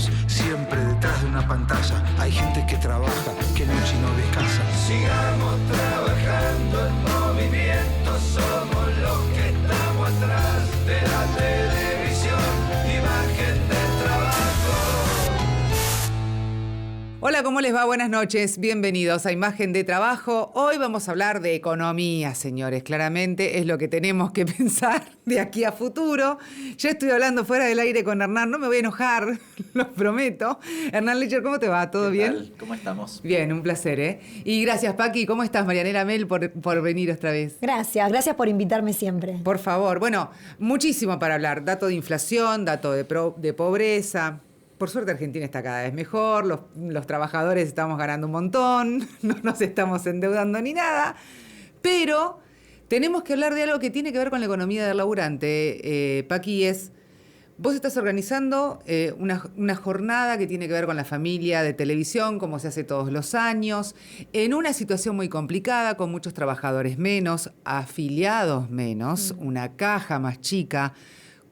lejos, siempre detrás de una pantalla. Hay gente que trabaja, que lucha y no descansa. Sigamos trabajando en movimiento, somos los que estamos atrás de la televisión, imagen de trabajo. Hola, ¿cómo les va? Buenas noches, bienvenidos a Imagen de Trabajo. Hoy vamos a hablar de economía, señores. Claramente es lo que tenemos que pensar de aquí a futuro. Ya estoy hablando fuera del aire con Hernán, no me voy a enojar, lo prometo. Hernán Lecher, ¿cómo te va? ¿Todo bien? ¿Qué tal? ¿Cómo estamos? Bien, un placer, ¿eh? Y gracias, Paqui. ¿Cómo estás, Marianela Mel, por venir otra vez? Gracias por invitarme siempre. Por favor. Bueno, muchísimo para hablar. Dato de inflación, dato de pobreza. Por suerte Argentina está cada vez mejor, los trabajadores estamos ganando un montón, no nos estamos endeudando ni nada, pero tenemos que hablar de algo que tiene que ver con la economía del laburante. Paqui, vos estás organizando una jornada que tiene que ver con la familia de televisión, como se hace todos los años, en una situación muy complicada, con muchos trabajadores menos, afiliados menos, una caja más chica.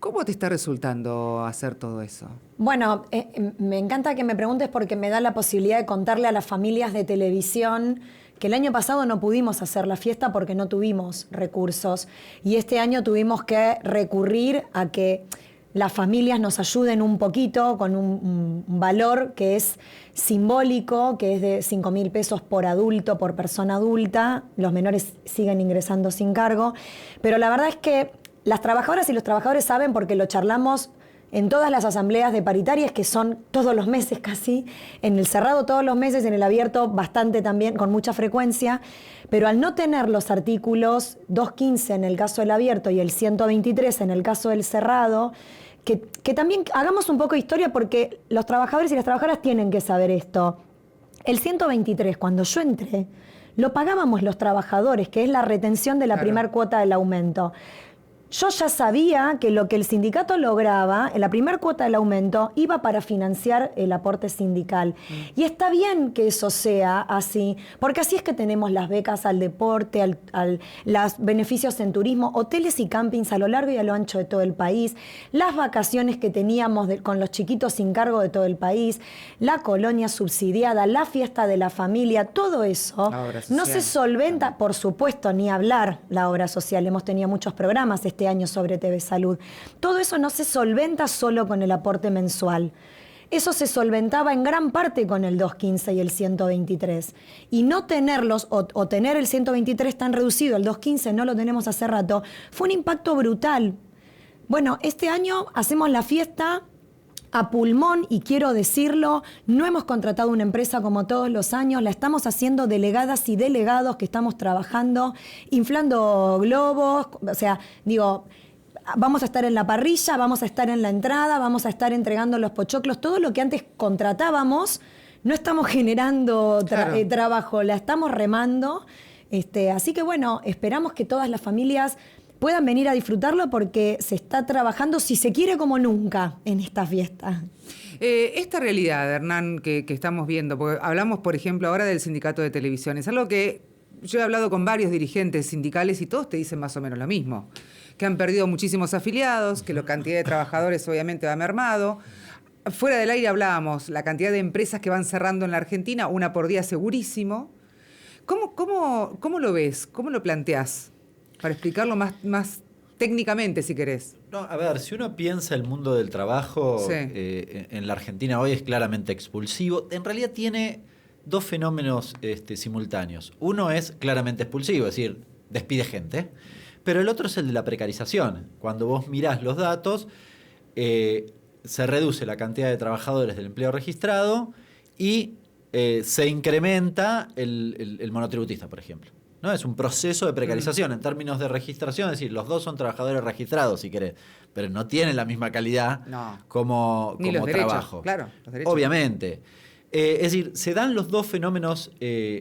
¿Cómo te está resultando hacer todo eso? Bueno, me encanta que me preguntes porque me da la posibilidad de contarle a las familias de televisión que el año pasado no pudimos hacer la fiesta porque no tuvimos recursos. Y este año tuvimos que recurrir a que las familias nos ayuden un poquito con un valor que es simbólico, que es de 5.000 pesos por adulto, por persona adulta. Los menores siguen ingresando sin cargo. Pero la verdad es que las trabajadoras y los trabajadores saben, porque lo charlamos en todas las asambleas de paritarias, que son todos los meses casi, en el cerrado todos los meses, en el abierto bastante también, con mucha frecuencia, pero al no tener los artículos 215 en el caso del abierto y el 123 en el caso del cerrado, que también hagamos un poco de historia, porque los trabajadores y las trabajadoras tienen que saber esto. El 123, cuando yo entré, lo pagábamos los trabajadores, que es la retención de la primer cuota del aumento. Yo ya sabía que lo que el sindicato lograba en la primera cuota del aumento iba para financiar el aporte sindical. Y está bien que eso sea así, porque así es que tenemos las becas al deporte, los beneficios en turismo, hoteles y campings a lo largo y a lo ancho de todo el país, las vacaciones que teníamos con los chiquitos sin cargo de todo el país, la colonia subsidiada, la fiesta de la familia, todo eso no se solventa, por supuesto, ni hablar la obra social. Hemos tenido muchos programas este año sobre TV Salud. Todo eso no se solventa solo con el aporte mensual. Eso se solventaba en gran parte con el 215 y el 123. Y no tenerlos, o tener el 123 tan reducido, el 215 no lo tenemos hace rato, fue un impacto brutal. Bueno, este año hacemos la fiesta a pulmón, y quiero decirlo, no hemos contratado una empresa como todos los años, la estamos haciendo delegadas y delegados que estamos trabajando, inflando globos, o sea, digo, vamos a estar en la parrilla, vamos a estar en la entrada, vamos a estar entregando los pochoclos, todo lo que antes contratábamos, no estamos generando trabajo, la estamos remando, así que bueno, esperamos que todas las familias puedan venir a disfrutarlo, porque se está trabajando, si se quiere, como nunca en esta fiesta. Esta realidad, Hernán, que estamos viendo, porque hablamos, por ejemplo, ahora del sindicato de televisión, es algo que yo he hablado con varios dirigentes sindicales y todos te dicen más o menos lo mismo, que han perdido muchísimos afiliados, que la cantidad de trabajadores obviamente va mermado. Fuera del aire hablábamos, la cantidad de empresas que van cerrando en la Argentina, una por día segurísimo. ¿Cómo lo ves? ¿Cómo lo planteás? Para explicarlo más técnicamente, si querés. No, a ver, si uno piensa el mundo del trabajo, en la Argentina hoy es claramente expulsivo. En realidad tiene dos fenómenos simultáneos. Uno es claramente expulsivo, es decir, despide gente. Pero el otro es el de la precarización. Cuando vos mirás los datos, se reduce la cantidad de trabajadores del empleo registrado y se incrementa el monotributista, por ejemplo, ¿no? Es un proceso de precarización en términos de registración, es decir, los dos son trabajadores registrados, si querés, pero no tienen la misma calidad como los trabajo. Derechos, claro, los derechos. Obviamente. Es decir, se dan los dos fenómenos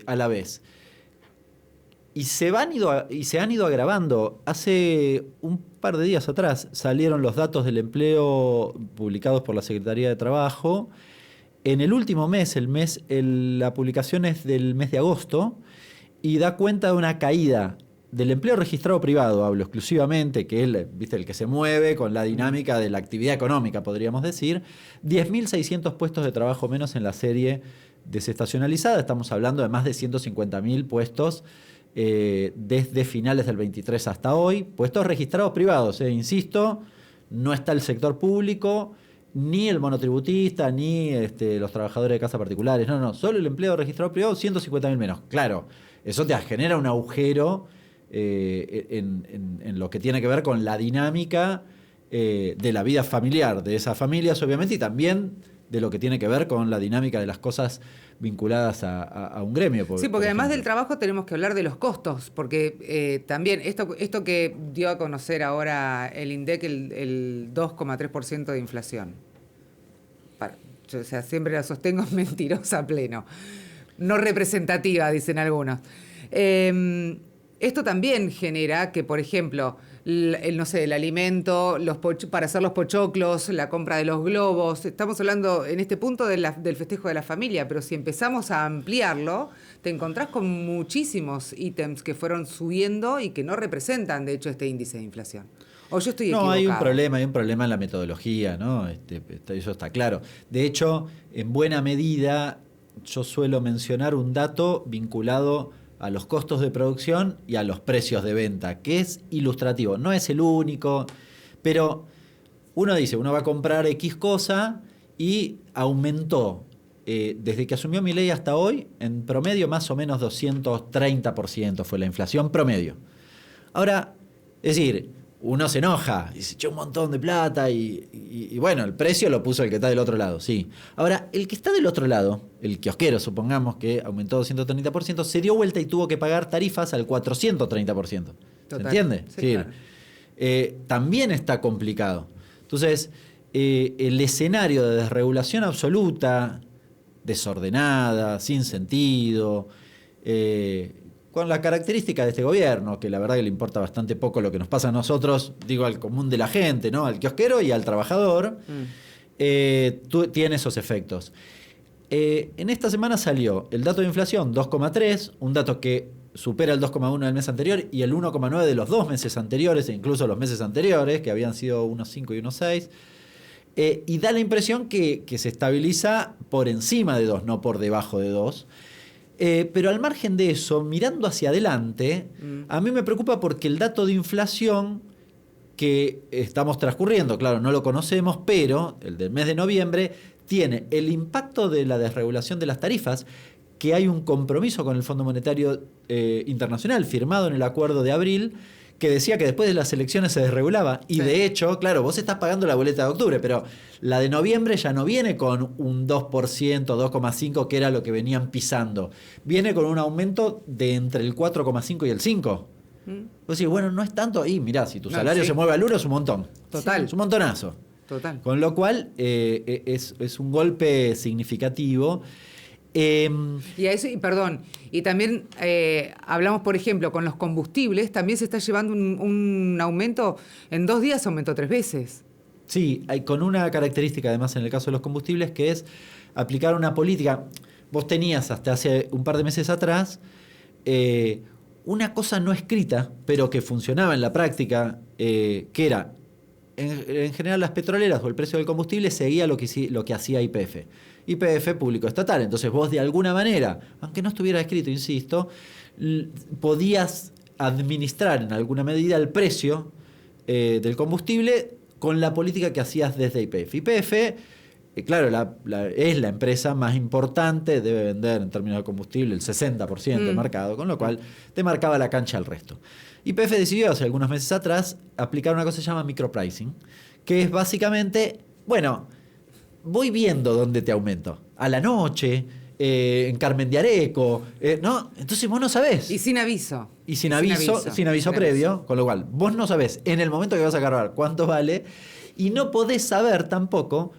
a la vez. Y se han ido agravando. Hace un par de días atrás salieron los datos del empleo publicados por la Secretaría de Trabajo. En el último mes, la publicación es del mes de agosto, y da cuenta de una caída del empleo registrado privado, hablo exclusivamente, que es ¿viste? El que se mueve con la dinámica de la actividad económica, podríamos decir, 10.600 puestos de trabajo menos en la serie desestacionalizada. Estamos hablando de más de 150.000 puestos desde finales del 23 hasta hoy. Puestos registrados privados, insisto, no está el sector público, ni el monotributista, ni los trabajadores de casas particulares. No, solo el empleo registrado privado, 150.000 menos. Claro, eso te genera un agujero en lo que tiene que ver con la dinámica de la vida familiar de esas familias, obviamente, y también de lo que tiene que ver con la dinámica de las cosas vinculadas a un gremio. Sí, porque además del trabajo tenemos que hablar de los costos, porque también esto que dio a conocer ahora el INDEC, el 2,3% de inflación. O sea, siempre la sostengo mentirosa a pleno. No representativa, dicen algunos. Esto también genera que, por ejemplo, el alimento, para hacer los pochoclos, la compra de los globos. Estamos hablando en este punto del festejo de la familia, pero si empezamos a ampliarlo, te encontrás con muchísimos ítems que fueron subiendo y que no representan, de hecho, este índice de inflación. ¿O yo estoy equivocado? No, hay un problema en la metodología, ¿no? Eso está claro. De hecho, en buena medida, yo suelo mencionar un dato vinculado a los costos de producción y a los precios de venta, que es ilustrativo. No es el único, pero uno va a comprar X cosa y aumentó desde que asumió Milei hasta hoy, en promedio más o menos 230% fue la inflación promedio. Ahora, es decir, uno se enoja y se echó un montón de plata y bueno, el precio lo puso el que está del otro lado, sí. Ahora, el que está del otro lado, el kiosquero, supongamos que aumentó 230%, se dio vuelta y tuvo que pagar tarifas al 430%. ¿Se entiende? Sí, claro. También está complicado. Entonces, el escenario de desregulación absoluta, desordenada, sin sentido, con la característica de este gobierno, que la verdad que le importa bastante poco lo que nos pasa a nosotros, digo, al común de la gente, ¿no? Al kiosquero y al trabajador, tiene esos efectos. En esta semana salió el dato de inflación 2,3, un dato que supera el 2,1 del mes anterior y el 1,9 de los 2 meses anteriores, e incluso los meses anteriores, que habían sido unos 5 y unos 6. Y da la impresión que se estabiliza por encima de 2, no por debajo de 2. Pero al margen de eso, mirando hacia adelante, a mí me preocupa porque el dato de inflación que estamos transcurriendo, claro, no lo conocemos, pero el del mes de noviembre tiene el impacto de la desregulación de las tarifas, que hay un compromiso con el Fondo Monetario Internacional firmado en el acuerdo de abril, que decía que después de las elecciones se desregulaba. Y de hecho, claro, vos estás pagando la boleta de octubre, pero la de noviembre ya no viene con un 2%, 2,5%, que era lo que venían pisando. Viene con un aumento de entre el 4,5% y el 5%. Vos decís, bueno, no es tanto. Y mirá, si tu salario se mueve al 1 es un montón. Total. Es un montonazo. Total. Con lo cual, es un golpe significativo. Y a eso, y también hablamos, por ejemplo, con los combustibles, también se está llevando un aumento, en 2 días aumentó 3 veces. Sí, hay con una característica además en el caso de los combustibles, que es aplicar una política. Vos tenías hasta hace un par de meses atrás una cosa no escrita, pero que funcionaba en la práctica, que era, en general las petroleras o el precio del combustible seguía lo que hacía YPF. YPF público estatal. Entonces vos de alguna manera, aunque no estuviera escrito, insisto, podías administrar en alguna medida el precio del combustible con la política que hacías desde YPF. YPF, claro, es la empresa más importante, debe vender en términos de combustible el 60% del mercado, con lo cual te marcaba la cancha al resto. YPF decidió hace algunos meses atrás aplicar una cosa que se llama micropricing, que es básicamente, bueno, voy viendo dónde te aumento. A la noche, en Carmen de Areco, ¿no? Entonces vos no sabés. Y sin aviso. Y sin aviso previo, con lo cual vos no sabés en el momento que vas a cargar cuánto vale y no podés saber tampoco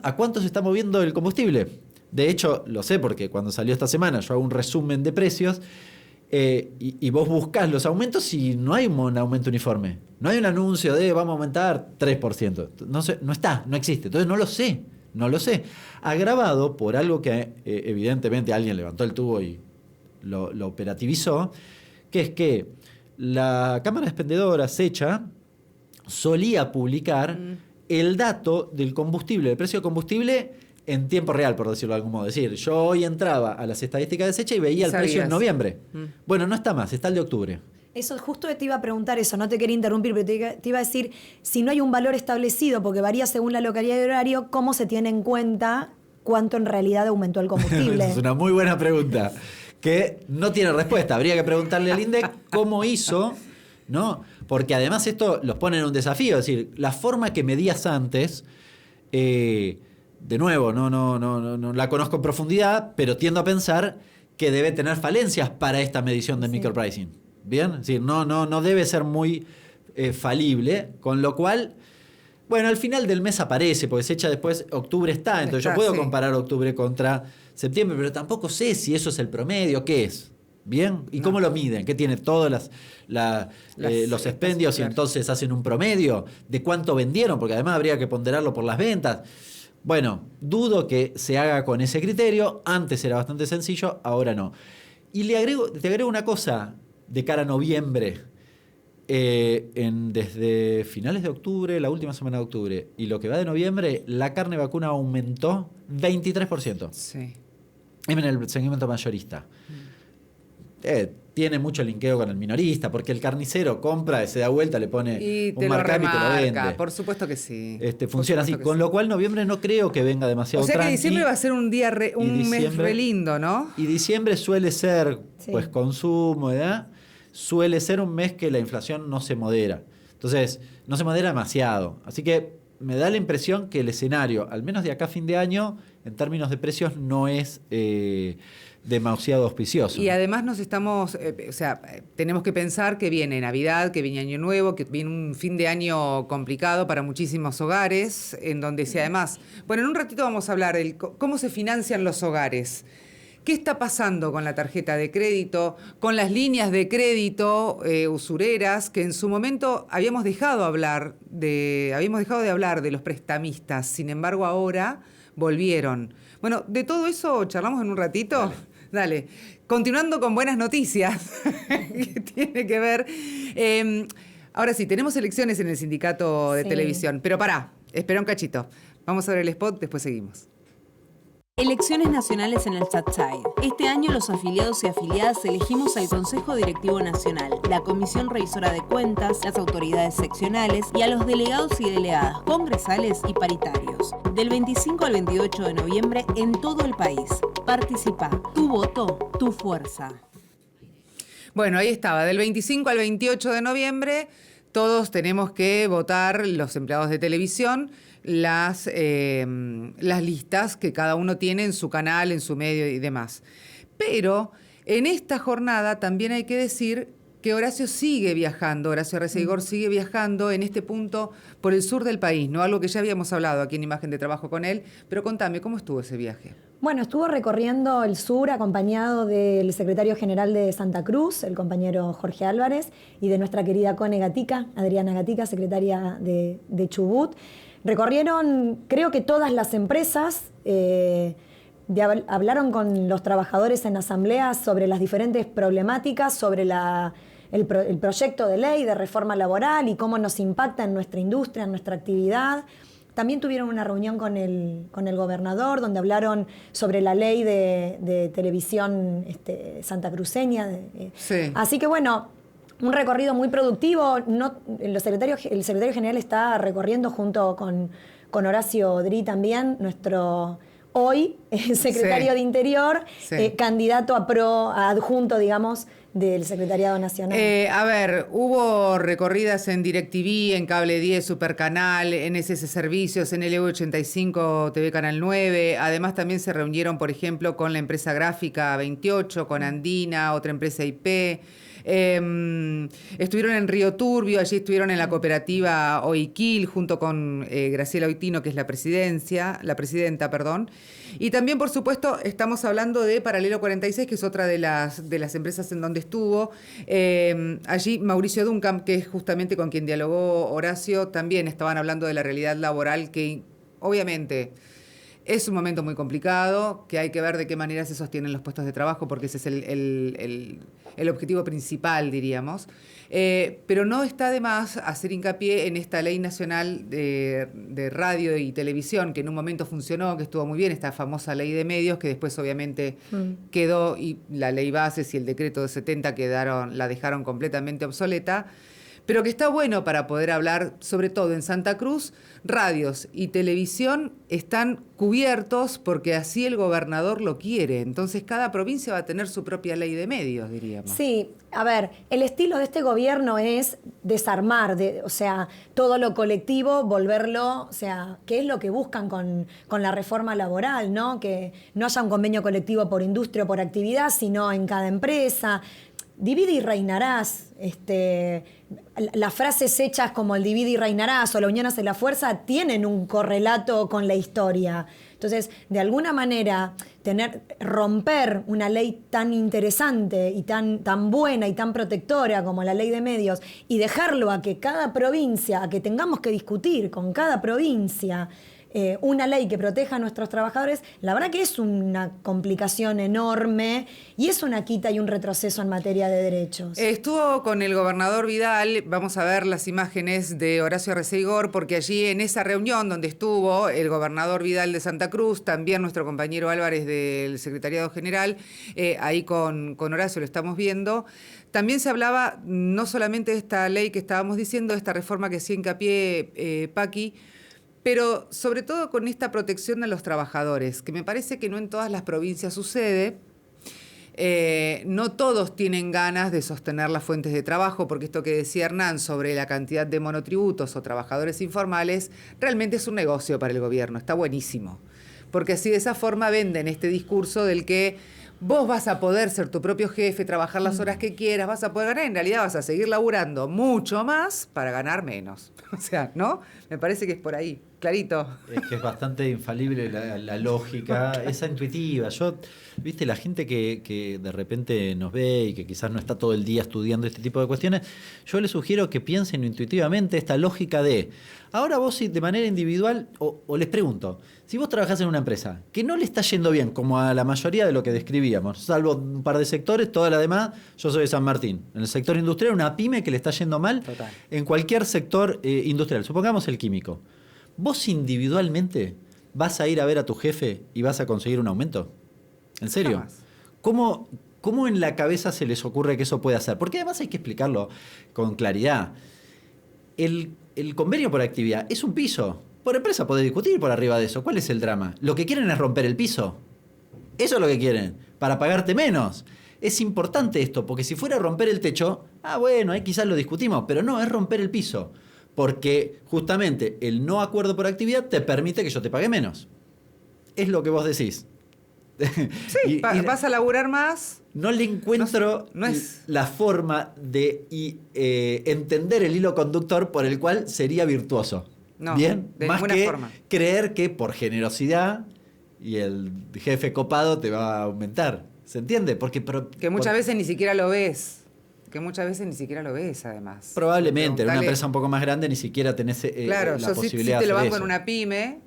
a cuánto se está moviendo el combustible. De hecho, lo sé porque cuando salió esta semana yo hago un resumen de precios y vos buscás los aumentos y no hay un aumento uniforme. No hay un anuncio de vamos a aumentar 3%. No existe. Entonces no lo sé. Agravado por algo que evidentemente alguien levantó el tubo y lo operativizó, que es que la Cámara de Expendedoras, SECHA, solía publicar el dato del combustible, del precio del combustible en tiempo real, por decirlo de algún modo. Es decir, yo hoy entraba a las estadísticas de SECHA y veía el precio en noviembre. Bueno, no está más, está el de octubre. Eso, justo te iba a preguntar eso, no te quería interrumpir, pero te iba a decir, si no hay un valor establecido, porque varía según la localidad y horario, ¿cómo se tiene en cuenta cuánto en realidad aumentó el combustible? Es una muy buena pregunta, que no tiene respuesta. Habría que preguntarle al INDEC cómo hizo, ¿no? Porque además esto los pone en un desafío, es decir, la forma que medías antes, de nuevo, no la conozco en profundidad, pero tiendo a pensar que debe tener falencias para esta medición de micropricing. ¿Bien? Es decir, no debe ser muy falible, con lo cual, bueno, al final del mes aparece, porque SECHA después, octubre está, entonces yo puedo comparar octubre contra septiembre, pero tampoco sé si eso es el promedio, ¿qué es? ¿Bien? ¿Y cómo lo miden? ¿Qué tiene todos los expendios y entonces hacen un promedio de cuánto vendieron? Porque además habría que ponderarlo por las ventas. Bueno, dudo que se haga con ese criterio. Antes era bastante sencillo, ahora no. Y te agrego una cosa de cara a noviembre. Desde finales de octubre, la última semana de octubre, y lo que va de noviembre, la carne vacuna aumentó 23%. Sí. En el segmento mayorista. Tiene mucho linkeo con el minorista, porque el carnicero compra, se da vuelta, le pone un markup y te lo vende. Por supuesto que sí. Funciona así. Con lo cual, noviembre no creo que venga demasiado tranqui. O sea que diciembre va a ser un mes re lindo, ¿no? Y diciembre suele ser, pues, consumo, ¿verdad? Suele ser un mes que la inflación no se modera. Entonces, no se modera demasiado. Así que me da la impresión que el escenario, al menos de acá a fin de año, en términos de precios, no es demasiado auspicioso. Y además tenemos que pensar que viene Navidad, que viene Año Nuevo, que viene un fin de año complicado para muchísimos hogares, en donde si además... Bueno, en un ratito vamos a hablar de cómo se financian los hogares. ¿Qué está pasando con la tarjeta de crédito, con las líneas de crédito usureras, que en su momento habíamos dejado de hablar de los prestamistas, sin embargo ahora volvieron? Bueno, de todo eso charlamos en un ratito. Dale. Continuando con buenas noticias, que tiene que ver... ahora sí, tenemos elecciones en el sindicato de televisión, pero espera un cachito. Vamos a ver el spot, después seguimos. Elecciones nacionales en el Satsai. Este año los afiliados y afiliadas elegimos al Consejo Directivo Nacional, la Comisión Revisora de Cuentas, las autoridades seccionales y a los delegados y delegadas congresales y paritarios. Del 25 al 28 de noviembre en todo el país. Participa. Tu voto, tu fuerza. Bueno, ahí estaba. Del 25 al 28 de noviembre todos tenemos que votar, los empleados de televisión, las listas que cada uno tiene en su canal, en su medio y demás. Pero en esta jornada también hay que decir que Horacio sigue viajando, Horacio Arreceigor sigue viajando en este punto por el sur del país, ¿no? Algo que ya habíamos hablado aquí en Imagen de Trabajo con él, pero contame, ¿cómo estuvo ese viaje? Bueno, estuvo recorriendo el sur acompañado del secretario general de Santa Cruz, el compañero Jorge Álvarez, y de nuestra querida Cone Gatica, Adriana Gatica, secretaria de Chubut. Recorrieron, creo que todas las empresas, hablaron con los trabajadores en asambleas sobre las diferentes problemáticas, sobre el proyecto de ley de reforma laboral y cómo nos impacta en nuestra industria, en nuestra actividad. También tuvieron una reunión con el gobernador, donde hablaron sobre la ley de televisión santacruceña. Sí. Así que bueno, un recorrido muy productivo. El secretario general está recorriendo junto con Horacio Dri también, nuestro hoy secretario de Interior, candidato a adjunto, digamos, del Secretariado Nacional. Hubo recorridas en DirecTV, en Cable 10, Supercanal, en SS Servicios, en LV85, TV Canal 9. Además también se reunieron, por ejemplo, con la empresa gráfica 28, con Andina, otra empresa IP. Estuvieron en Río Turbio, allí estuvieron en la cooperativa Oiquil junto con Graciela Oitino, que es la presidenta. Y también, por supuesto, estamos hablando de Paralelo 46, que es otra de las empresas en donde estuvo. Allí Mauricio Duncan, que es justamente con quien dialogó Horacio, también estaban hablando de la realidad laboral que, obviamente, Es un momento muy complicado, que hay que ver de qué manera se sostienen los puestos de trabajo, porque ese es el objetivo principal, diríamos. Pero no está de más hacer hincapié en esta ley nacional de radio y televisión, que en un momento funcionó, que estuvo muy bien, esta famosa ley de medios, que después obviamente quedó, y la ley bases y el decreto de 70 la dejaron completamente obsoleta, pero que está bueno para poder hablar, sobre todo en Santa Cruz, radios y televisión están cubiertos porque así el gobernador lo quiere. Entonces cada provincia va a tener su propia ley de medios, diríamos. Sí, a ver, el estilo de este gobierno es desarmar, o sea, todo lo colectivo, volverlo, o sea, ¿qué es lo que buscan con la reforma laboral, ¿no? Que no haya un convenio colectivo por industria o por actividad, sino en cada empresa. Divide y reinarás. Las frases hechas como el divide y reinarás o la unión hace la fuerza tienen un correlato con la historia. Entonces, de alguna manera, romper una ley tan interesante y tan buena y tan protectora como la ley de medios y dejarlo a que cada provincia, a que tengamos que discutir con cada provincia una ley que proteja a nuestros trabajadores, la verdad que es una complicación enorme y es una quita y un retroceso en materia de derechos. Estuvo con el gobernador Vidal, vamos a ver las imágenes de Horacio Arreceigor, porque allí en esa reunión donde estuvo el gobernador Vidal de Santa Cruz, también nuestro compañero Álvarez del Secretariado General, ahí con Horacio lo estamos viendo. También se hablaba no solamente de esta ley que estábamos diciendo, de esta reforma que hacía hincapié Paqui, pero sobre todo con esta protección de los trabajadores, que me parece que no en todas las provincias sucede. No todos tienen ganas de sostener las fuentes de trabajo, porque esto que decía Hernán sobre la cantidad de monotributos o trabajadores informales, realmente es un negocio para el gobierno, está buenísimo. Porque así de esa forma venden este discurso del que vos vas a poder ser tu propio jefe, trabajar las horas que quieras, vas a poder ganar, en realidad vas a seguir laburando mucho más para ganar menos. O sea, ¿no? Me parece que es por ahí, clarito. Es que es bastante infalible la lógica, esa intuitiva. Viste, la gente que de repente nos ve y que quizás no está todo el día estudiando este tipo de cuestiones, yo les sugiero que piensen intuitivamente esta lógica de, ahora vos de manera individual, o les pregunto, si vos trabajás en una empresa que no le está yendo bien, como a la mayoría de lo que describíamos, salvo un par de sectores, toda la demás, yo soy de San Martín. En el sector industrial, una pyme que le está yendo mal. Total. En cualquier sector industrial, supongamos el químico. ¿Vos individualmente vas a ir a ver a tu jefe y vas a conseguir un aumento? ¿En serio? ¿Cómo en la cabeza se les ocurre que eso puede hacer? Porque además hay que explicarlo con claridad. El convenio por actividad es un piso. Por empresa podés discutir por arriba de eso. ¿Cuál es el drama? Lo que quieren es romper el piso. Eso es lo que quieren, para pagarte menos. Es importante esto, porque si fuera romper el techo, bueno, ahí quizás lo discutimos, pero no, es romper el piso. Porque justamente el no acuerdo por actividad te permite que yo te pague menos. Es lo que vos decís. Sí, vas a laburar más. No le encuentro la forma de entender el hilo conductor por el cual sería virtuoso. No, bien, de más ninguna que forma. Creer que por generosidad y el jefe copado te va a aumentar. ¿Se entiende? Que muchas veces ni siquiera lo ves. Además. Probablemente, en una empresa un poco más grande ni siquiera tenés claro, la posibilidad sí te lo de vas eso. con una pyme,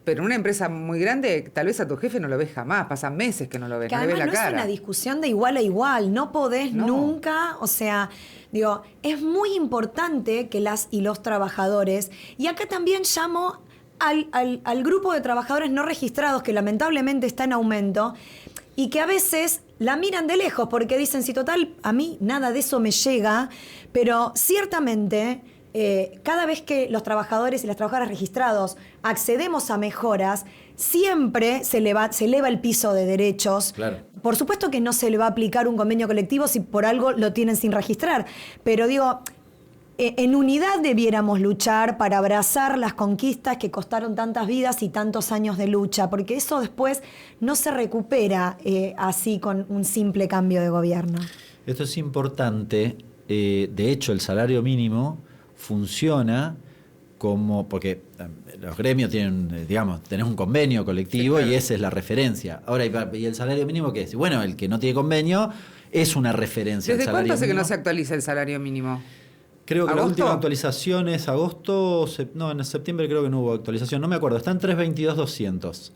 pero en una empresa muy grande, tal vez a tu jefe no lo ves jamás, pasan meses que no lo ves, que no le ves además la cara. No es una discusión de igual a igual, no podés nunca, o sea, digo, es muy importante que las y los trabajadores, y acá también llamo al grupo de trabajadores no registrados, que lamentablemente está en aumento, y que a veces la miran de lejos porque dicen, si total, a mí nada de eso me llega, pero ciertamente cada vez que los trabajadores y las trabajadoras registrados accedemos a mejoras, siempre se eleva el piso de derechos. Claro. Por supuesto que no se le va a aplicar un convenio colectivo si por algo lo tienen sin registrar, pero digo, en unidad debiéramos luchar para abrazar las conquistas que costaron tantas vidas y tantos años de lucha, porque eso después no se recupera así con un simple cambio de gobierno. Esto es importante. De hecho, el salario mínimo funciona porque los gremios tienen, tenés un convenio colectivo, sí, claro, y esa es la referencia. Ahora, ¿y el salario mínimo qué es? Bueno, el que no tiene convenio es una referencia. ¿Desde cuánto hace que no se actualiza el salario mínimo? Creo que ¿Agosto? la última actualización es agosto, en septiembre creo que no hubo actualización, no me acuerdo, está en 322.200.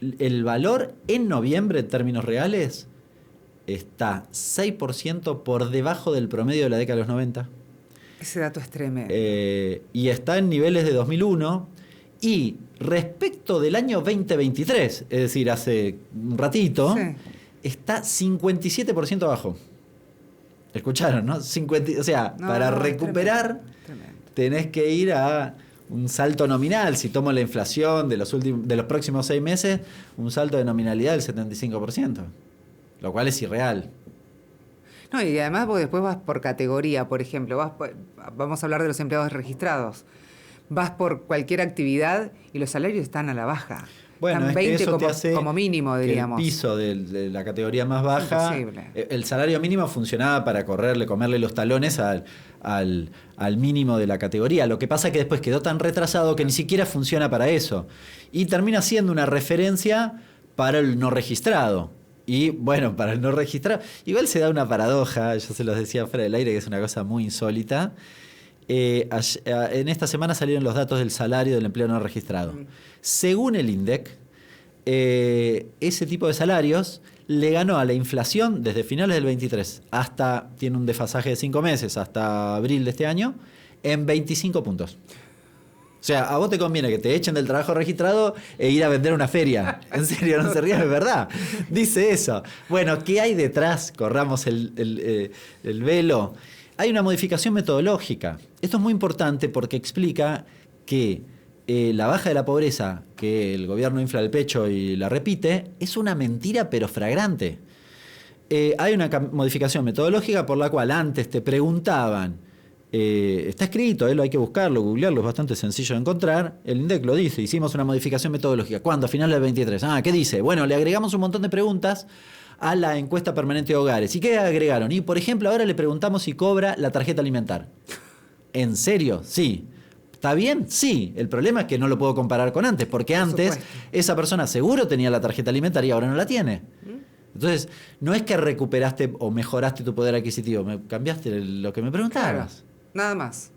el valor en noviembre en términos reales está 6% por debajo del promedio de la década de los 90. Ese dato es tremendo. Y está en niveles de 2001. Y respecto del año 2023, es decir, hace un ratito, sí, está 57% abajo. ¿Escucharon, no? Para recuperar tremendo. Tenés que ir a un salto nominal. Si tomo la inflación de los próximos 6 meses, un salto de nominalidad del 75%, lo cual es irreal. No, y además vos después vas por categoría, por ejemplo, vamos a hablar de los empleados registrados. Vas por cualquier actividad y los salarios están a la baja. Bueno, están 20 eso te hace como mínimo, diríamos. El piso de la categoría más baja, el salario mínimo funcionaba para comerle los talones al mínimo de la categoría. Lo que pasa es que después quedó tan retrasado que ni siquiera funciona para eso. Y termina siendo una referencia para el no registrado. Y bueno, para el no registrado, igual se da una paradoja, yo se los decía fuera del aire, que es una cosa muy insólita. En esta semana salieron los datos del salario del empleo no registrado. Según el INDEC, ese tipo de salarios le ganó a la inflación desde finales del 23 hasta, tiene un desfasaje de 5 meses, hasta abril de este año, en 25 puntos. O sea, a vos te conviene que te echen del trabajo registrado e ir a vender una feria. En serio, no se rían, es verdad. Dice eso. Bueno, ¿qué hay detrás? Corramos el velo. Hay una modificación metodológica. Esto es muy importante porque explica que la baja de la pobreza, que el gobierno infla el pecho y la repite, es una mentira pero fragrante. Hay una modificación metodológica por la cual antes te preguntaban, está escrito, lo hay que buscarlo, googlearlo, es bastante sencillo de encontrar. El INDEC lo dice, hicimos una modificación metodológica. ¿Cuándo? A finales del 23. ¿Qué dice? Bueno, le agregamos un montón de preguntas a la encuesta permanente de hogares. ¿Y qué agregaron? Y, por ejemplo, ahora le preguntamos si cobra la tarjeta alimentar. ¿En serio? Sí. ¿Está bien? Sí. El problema es que no lo puedo comparar con antes, porque antes esa persona seguro tenía la tarjeta alimentaria y ahora no la tiene. Entonces, no es que recuperaste o mejoraste tu poder adquisitivo, cambiaste lo que me preguntabas. Claro. Nada más.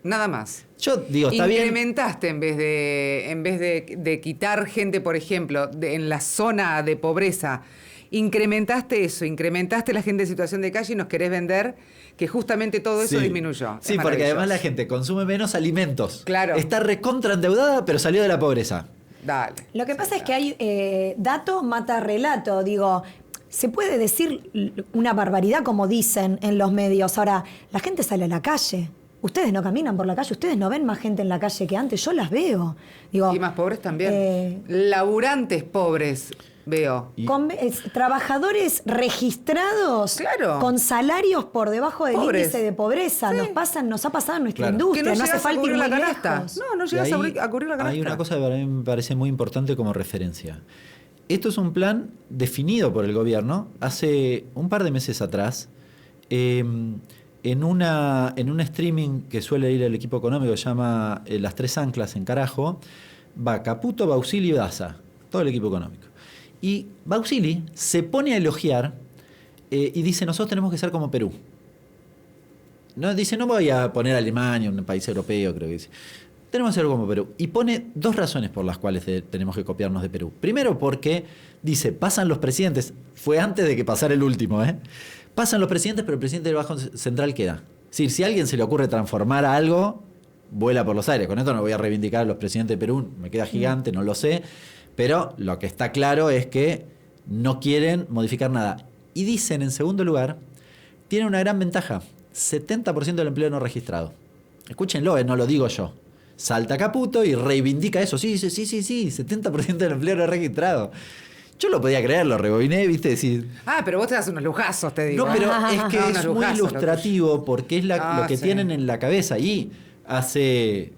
Nada más. Yo digo, está bien. Incrementaste en vez de quitar gente, por ejemplo, en la zona de pobreza. Incrementaste eso, incrementaste la gente en situación de calle y nos querés vender que justamente todo eso disminuyó. Sí, porque además la gente consume menos alimentos. Claro. Está recontra endeudada, pero salió de la pobreza. Dale. Lo que pasa es que hay dato mata relato, digo. Se puede decir una barbaridad como dicen en los medios. Ahora, la gente sale a la calle. Ustedes no caminan por la calle, ustedes no ven más gente en la calle que antes. Yo las veo. Digo, y más pobres también. Laburantes pobres veo. Trabajadores registrados con salarios por debajo del índice de pobreza. Sí. Nos ha pasado en nuestra industria. Que no hace falta ir la muy canasta. lejos. No llegas a cubrir la canasta. Hay una cosa que para mí me parece muy importante como referencia. Esto es un plan definido por el gobierno hace un par de meses atrás, en un streaming que suele ir el equipo económico, que se llama Las Tres Anclas en Carajo, va Caputo, Bausili y Daza, todo el equipo económico. Y Bausili se pone a elogiar y dice, nosotros tenemos que ser como Perú. No, dice, no voy a poner a Alemania, un país europeo, creo que dice. Tenemos que ser como Perú. Y pone 2 razones por las cuales tenemos que copiarnos de Perú. Primero porque, dice, pasan los presidentes, fue antes de que pasara el último, pasan los presidentes, pero el presidente del Banco Central queda. Es decir, si a alguien se le ocurre transformar a algo, vuela por los aires. Con esto no voy a reivindicar a los presidentes de Perú, me queda gigante, no lo sé. Pero lo que está claro es que no quieren modificar nada. Y dicen, en segundo lugar, tienen una gran ventaja. 70% del empleo no registrado. Escúchenlo, no lo digo yo. Salta Caputo y reivindica eso. Sí, 70% del empleo no registrado. Yo lo podía creer, lo rebobiné, ¿viste? Decir, pero vos te das unos lujazos, te digo. No, pero es que es muy ilustrativo porque es lo que tienen en la cabeza. Y hace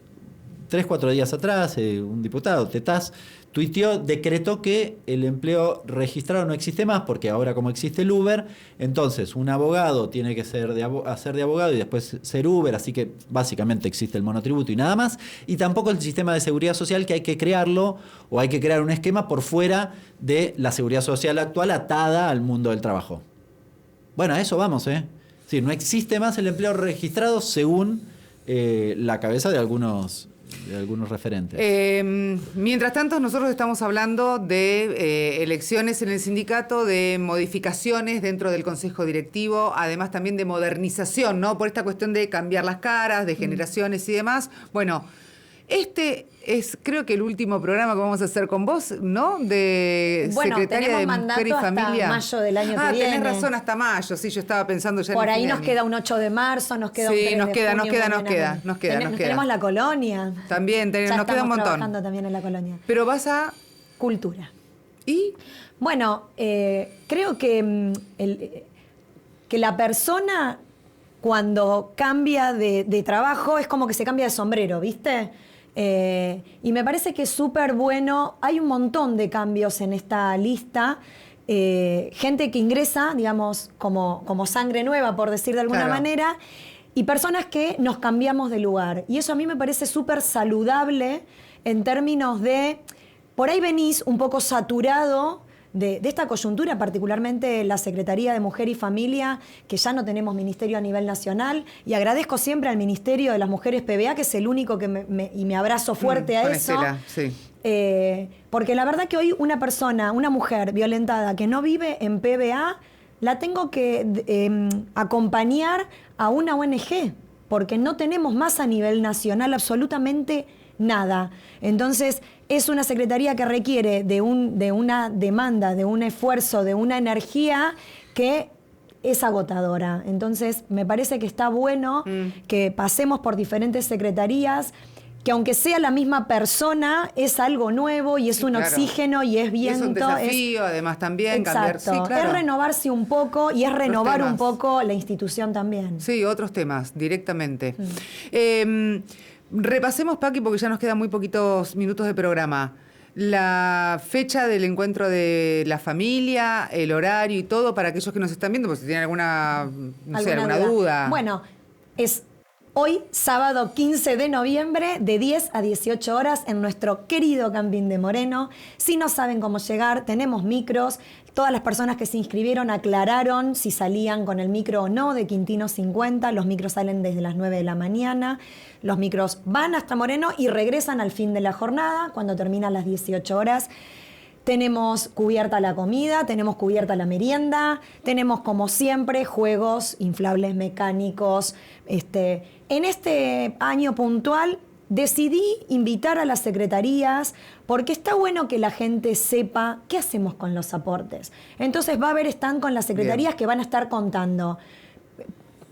3-4 días atrás, un diputado, Tetaz, tuiteó, decretó que el empleo registrado no existe más porque ahora como existe el Uber, entonces un abogado tiene que hacer de abogado y después ser Uber, así que básicamente existe el monotributo y nada más, y tampoco el sistema de seguridad social que hay que crearlo o hay que crear un esquema por fuera de la seguridad social actual atada al mundo del trabajo. Bueno, a eso vamos, Sí, no existe más el empleo registrado según la cabeza de algunos de algunos referentes. Mientras tanto, nosotros estamos hablando de elecciones en el sindicato, de modificaciones dentro del consejo directivo, además también de modernización, ¿no? Por esta cuestión de cambiar las caras, de generaciones y demás. Bueno, este es creo que el último programa que vamos a hacer con vos, ¿no? De secretaria de Mujer y Familia. Hasta mayo del año que viene. Tenés razón, hasta mayo. Sí, yo estaba pensando ya por en el ahí fin de nos año. queda un 8 de marzo, nos queda un 3 de junio. Nos queda. Tenemos la colonia. También nos queda un montón. Trabajando también en la colonia. Pero vas a... Cultura. ¿Y? Bueno, creo que que la persona cuando cambia de trabajo es como que se cambia de sombrero, ¿viste? Y me parece que es súper bueno. Hay un montón de cambios en esta lista. Gente que ingresa, digamos, como sangre nueva, por decir de alguna manera, y personas que nos cambiamos de lugar. Y eso a mí me parece súper saludable en términos de... Por ahí venís un poco saturado de esta coyuntura, particularmente la Secretaría de Mujer y Familia, que ya no tenemos ministerio a nivel nacional, y agradezco siempre al Ministerio de las Mujeres PBA, que es el único que me abrazo fuerte a eso. Estela, sí. Porque la verdad que hoy una persona, una mujer violentada que no vive en PBA, la tengo que acompañar a una ONG, porque no tenemos más a nivel nacional absolutamente nada. Entonces, es una secretaría que requiere de una demanda, de un esfuerzo, de una energía que es agotadora. Entonces, me parece que está bueno que pasemos por diferentes secretarías, que aunque sea la misma persona, es algo nuevo y es un oxígeno y es viento. Es un desafío, además también. Exacto. Cambiar. Sí, claro. Es renovarse un poco y es renovar un poco la institución también. Sí, otros temas, directamente. Repasemos, Paqui, porque ya nos quedan muy poquitos minutos de programa. La fecha del encuentro de la familia, el horario y todo para aquellos que nos están viendo, pues si tienen alguna duda. Bueno, es hoy, sábado 15 de noviembre, de 10 a 18 horas en nuestro querido Camping de Moreno. Si no saben cómo llegar, tenemos micros. Todas las personas que se inscribieron aclararon si salían con el micro o no de Quintino 50. Los micros salen desde las 9 de la mañana. Los micros van hasta Moreno y regresan al fin de la jornada, cuando terminan las 18 horas. Tenemos cubierta la comida, tenemos cubierta la merienda, tenemos como siempre juegos inflables mecánicos. En este año puntual decidí invitar a las secretarías porque está bueno que la gente sepa qué hacemos con los aportes. Entonces va a haber stand con las secretarías que van a estar contando.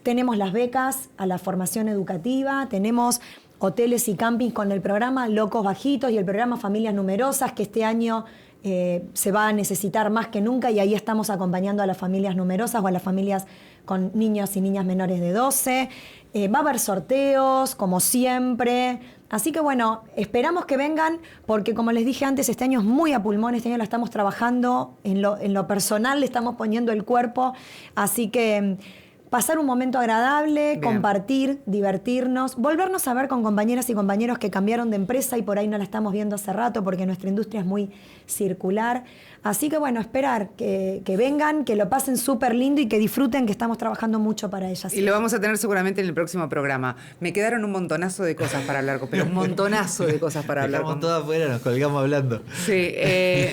Tenemos las becas a la formación educativa, tenemos hoteles y campings con el programa Locos Bajitos y el programa Familias Numerosas, que este año se va a necesitar más que nunca, y ahí estamos acompañando a las familias numerosas o a las familias con niños y niñas menores de 12. Va a haber sorteos, como siempre. Así que bueno, esperamos que vengan, porque como les dije antes, este año es muy a pulmón, este año la estamos trabajando en lo personal, le estamos poniendo el cuerpo. Así que pasar un momento agradable, compartir, divertirnos, volvernos a ver con compañeras y compañeros que cambiaron de empresa y por ahí no la estamos viendo hace rato porque nuestra industria es muy circular. Así que bueno, esperar que vengan, que lo pasen súper lindo y que disfruten, que estamos trabajando mucho para ellas. Y lo vamos a tener seguramente en el próximo programa. Me quedaron un montonazo de cosas para hablar, pero un montonazo de cosas para hablar. Dejamos todo afuera, nos colgamos hablando. Sí,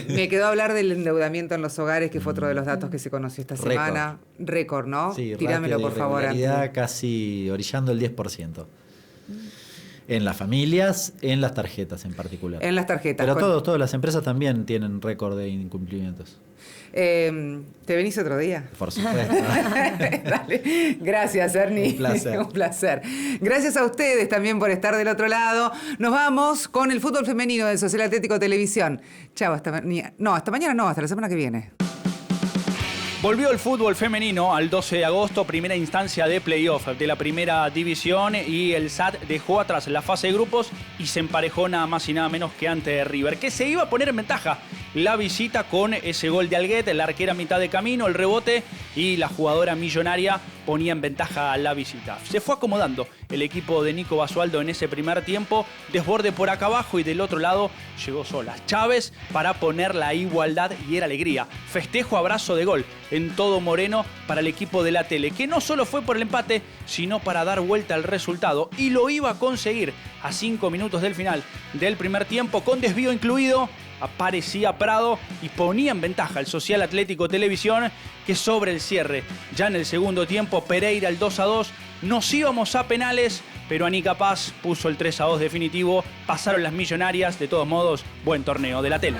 me quedó hablar del endeudamiento en los hogares, que fue otro de los datos que se conoció esta semana. Récord, ¿no? Sí, tíramelo por favor. Casi orillando el 10%. En las familias, en las tarjetas en particular. En las tarjetas. Pero todas las empresas también tienen récord de incumplimientos. ¿Te venís otro día? Por supuesto. Dale. Gracias, Ernie. Un placer. Un placer. Gracias a ustedes también por estar del otro lado. Nos vamos con el fútbol femenino del Social Atlético Televisión. Chao, hasta mañana no, hasta la semana que viene. Volvió el fútbol femenino al 12 de agosto, primera instancia de playoff de la primera división, y el SAT dejó atrás la fase de grupos y se emparejó nada más y nada menos que ante River, que se iba a poner en ventaja la visita con ese gol de Alguet, la arquera a mitad de camino, el rebote y la jugadora millonaria ponía en ventaja a la visita. Se fue acomodando el equipo de Nico Basualdo en ese primer tiempo, desborde por acá abajo y del otro lado llegó sola Chávez para poner la igualdad y era alegría. Festejo, abrazo de gol en todo Moreno para el equipo de la tele, que no solo fue por el empate, sino para dar vuelta al resultado y lo iba a conseguir a 5 minutos del final del primer tiempo, con desvío incluido. Aparecía Prado y ponía en ventaja al Social Atlético Televisión, que sobre el cierre, ya en el segundo tiempo, Pereira el 2-2, nos íbamos a penales, pero Anica Paz puso el 3-2 definitivo, pasaron las millonarias, de todos modos, buen torneo de la tele.